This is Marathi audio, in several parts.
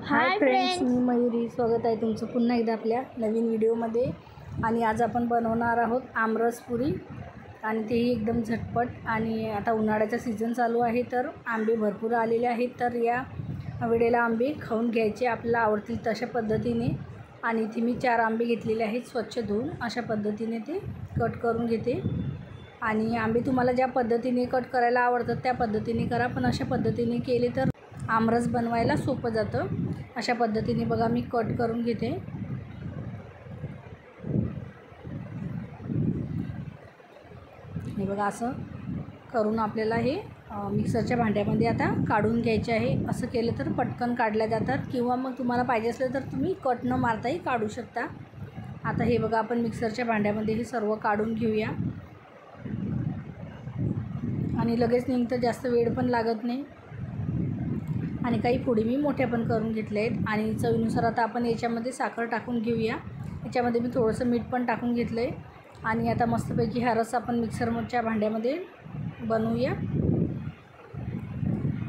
हाय फ्रेंड्स, मी मयुरी. स्वागत आहे तुमचं पुन्हा एकदा आपल्या नवीन व्हिडिओमध्ये. आणि आज आपण बनवणार आहोत आमरस पुरी, आणि तेही एकदम झटपट. आणि आता उन्हाळ्याचा सीझन चालू आहे, तर आंबे भरपूर आलेले आहेत. तर या वेळेला आंबे खाऊन घ्यायचे आपल्याला आवडतील तशा पद्धतीने. आणि इथे मी 4 आंबे घेतलेले आहेत, स्वच्छ धुवून अशा पद्धतीने ते कट करून घेते. आणि आंबे तुम्हाला ज्या पद्धतीने कट करायला आवडतात त्या पद्धतीने करा, पण अशा पद्धतीने केले तर आमरस बनवायला सोपं जातं. अशा पद्धतीने बघा मी कट करून घेते. हे बघा असं करून आपल्याला हे मिक्सरच्या भांड्यामध्ये आता काढून घ्यायचे आहे. असं केलं तर पटकन काढल्या जातात, किंवा मग तुम्हाला पाहिजे असलं तर तुम्ही कट न मारताही काढू शकता. आता हे बघा आपण मिक्सरच्या भांड्यामध्ये हे सर्व काढून घेऊया. आणि लगेच निघतं, जास्त वेळ पण लागत नाही. आणि काही फोडी मी मोठ्या पण करून घेतल्या आहेत. आणि चवीनुसार आता आपण याच्यामध्ये साखर टाकून घेऊया. याच्यामध्ये मी थोडंसं मीठ पण टाकून घेतलं आहे. आणि आता मस्तपैकी हा रस आपण मिक्सरच्या भांड्यामध्ये बनवूया.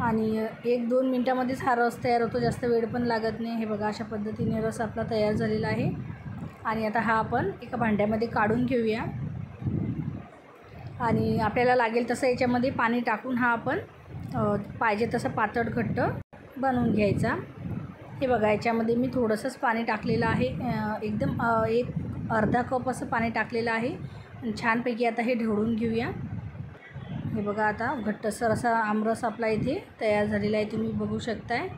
आणि 1-2 मिनटामध्येच हा रस तयार होतो, जास्त वेळ पण लागत नाही. हे बघा अशा पद्धतीने रस आपला तयार झालेला आहे. आणि आता हा आपण एका भांड्यामध्ये काढून घेऊया. आणि आपल्याला लागेल तसं याच्यामध्ये पाणी टाकून हा आपण पाहिजे तसं पातळ घट्ट बनवून घ्यायचा. हे बघा याच्यामध्ये मी थोडंसंच पाणी टाकलेलं आहे, एकदम अर्धा कप असं पाणी टाकलेलं आहे. छानपैकी आता हे ढवळून घेऊया. हे बघा आता घट्टसर असा आमरस आपला इथे तयार झालेला आहे, तुम्ही बघू शकताय.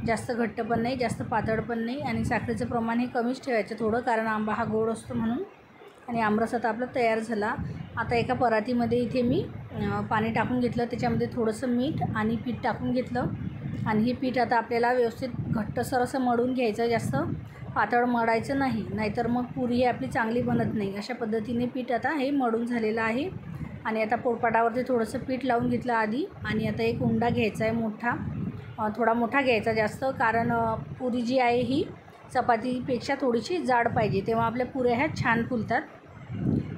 जास्त घट्ट पण नाही, जास्त पातळ पण नाही. आणि साखरेचं प्रमाण हे कमीच ठेवायचं थोडं, कारण आंबा हा गोड असतो म्हणून. आणि आमरस आता आपला तयार झाला. आता एका परातीमध्ये इथे मी पाणी टाकून घेतलं, त्याच्यामध्ये थोडंसं मीठ आणि पीठ टाकून घेतलं. आणि हे पीठ आता आपल्याला व्यवस्थित घट्टसर असं मळून घ्यायचं, जास्त पातळ मळायचं नाही, नाहीतर मग पुरी ही आपली चांगली बनत नाही. अशा पद्धतीने पीठ आता हे मळून झालेलं आहे. आणि आता पोळपाटावरती थोडंसं पीठ लावून घेतलं आधी. आणि आता एक उंडा घ्यायचा आहे मोठा, थोडा मोठा घ्यायचा जास्त, कारण पुरी जी आहे ही चपातीपेक्षा थोडीशी जाड पाहिजे, तेव्हा आपल्या पुऱ्या ह्या छान फुलतात.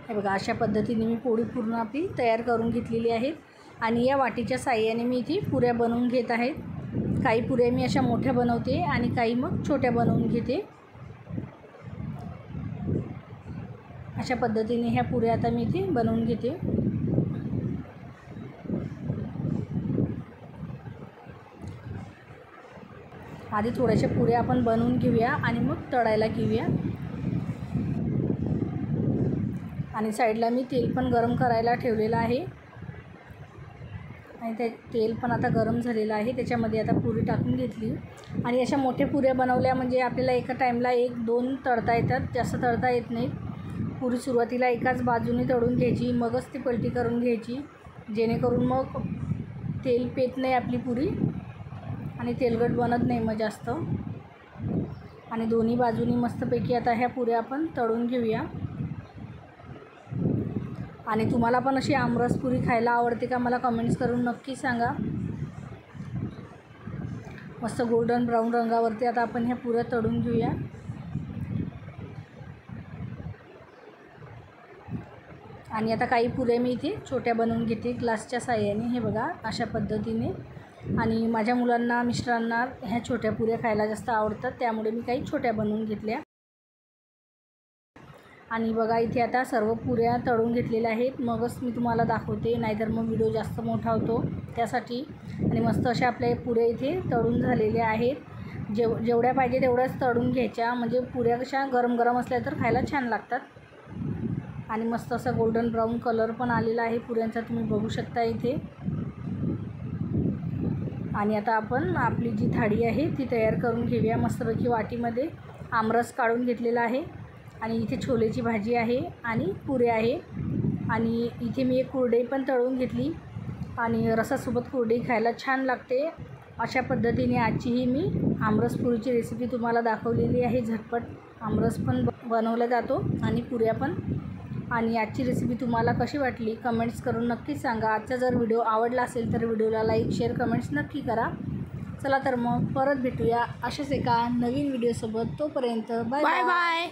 हे बघा अशा पद्धतीने मी पोळी पूर्ण आपली तयार करून घेतलेली आहेत. आणि या वाटीच्या साहाय्याने मी इथे पुऱ्या बनवून घेत आहेत. काही पुऱ्या मी अशा मोठ्या बनवते आणि काही मग छोट्या बनवून घेते. अशा पद्धतीने ह्या पुऱ्या आता मी इथे बनवून घेते. आधी थोड्याशा पुऱ्या आपण बनवून घेऊया आणि मग तळायला घेऊया. आणि साईडला मी तेल पण गरम करायला ठेवलेलं आहे. आणि ते तेल पण आता गरम झालेलं आहे, त्याच्यामध्ये आता पुरी टाकून घेतली. आणि अशा मोठ्या पुऱ्या बनवल्या म्हणजे आपल्याला एका टाईमला 1-2 तळता येतात, जास्त तळता येत नाहीत. पुरी सुरुवातीला एकाच बाजूने तळून घ्यायची, मगच ती पलटी करून घ्यायची, जेणेकरून मग तेल पेत नाही आपली पुरी आणि तेलकट बनत नाही मग जास्त. आणि दोन्ही बाजूनी मस्तपैकी आता ह्या पुऱ्या आपण तळून घेऊया. आणि तुम्हाला पण अशी आमरस पुरी खायला आवडते का, मला कमेंट्स करून नक्की सांगा. मस्त गोल्डन ब्राऊन रंगावरती आता आपण ह्या पुऱ्या तळून घेऊया. आणि आता काही पुऱ्या मी इथे छोट्या बनवून घेते ग्लासच्या साहाय्याने. हे बघा अशा पद्धतीने. आणि माझ्या मुलांना, मिस्टरांना ह्या छोट्या पुऱ्या खायला जास्त आवडतात, त्यामुळे मी काही छोट्या बनवून घेतल्या. आणि बघा इथे आता सर्व पुऱ्या तळून घेतलेल्या आहेत, मगच मी तुम्हाला दाखवते, नाहीतर मग व्हिडिओ जास्त मोठा होतो त्यासाठी. आणि मस्त अशा आपल्या पुऱ्या इथे तळून झालेल्या आहेत. जेवढ्या पाहिजे तेवढ्याच तळून घ्यायच्या, म्हणजे पुऱ्या कशा गरम गरम असल्या तर खायला छान लागतात. आणि मस्त असा गोल्डन ब्राऊन कलर पण आलेला आहे पुऱ्यांचा, तुम्ही बघू शकता इथे. आणि आता आपण आपली जी थाळी आहे ती तयार करून घेऊया. मस्तपैकी वाटीमध्ये आमरस काढून घेतलेला आहे. आणि इथे छोलेची भाजी आहे आणि पुऱ्या आहे. आणि इथे मी एक कुरडई पण तळून घेतली. आणि रसासोबत कुरडई खायला छान लागते. अशा पद्धतीने आजची ही मी आमरस पुरीची रेसिपी तुम्हाला दाखवलेली आहे. झटपट आमरस पण बनवला जातो आणि पुऱ्या पण. आणि आजची रेसिपी तुम्हाला कशी वाटली कमेंट्स करून नक्की सांगा. आजचा जर व्हिडिओ आवडला असेल तर व्हिडिओला लाईक, शेअर, कमेंट्स नक्की करा. चला तर मग परत भेटूया अशाच एका नवीन व्हिडिओसोबत. तोपर्यंत बाय बाय.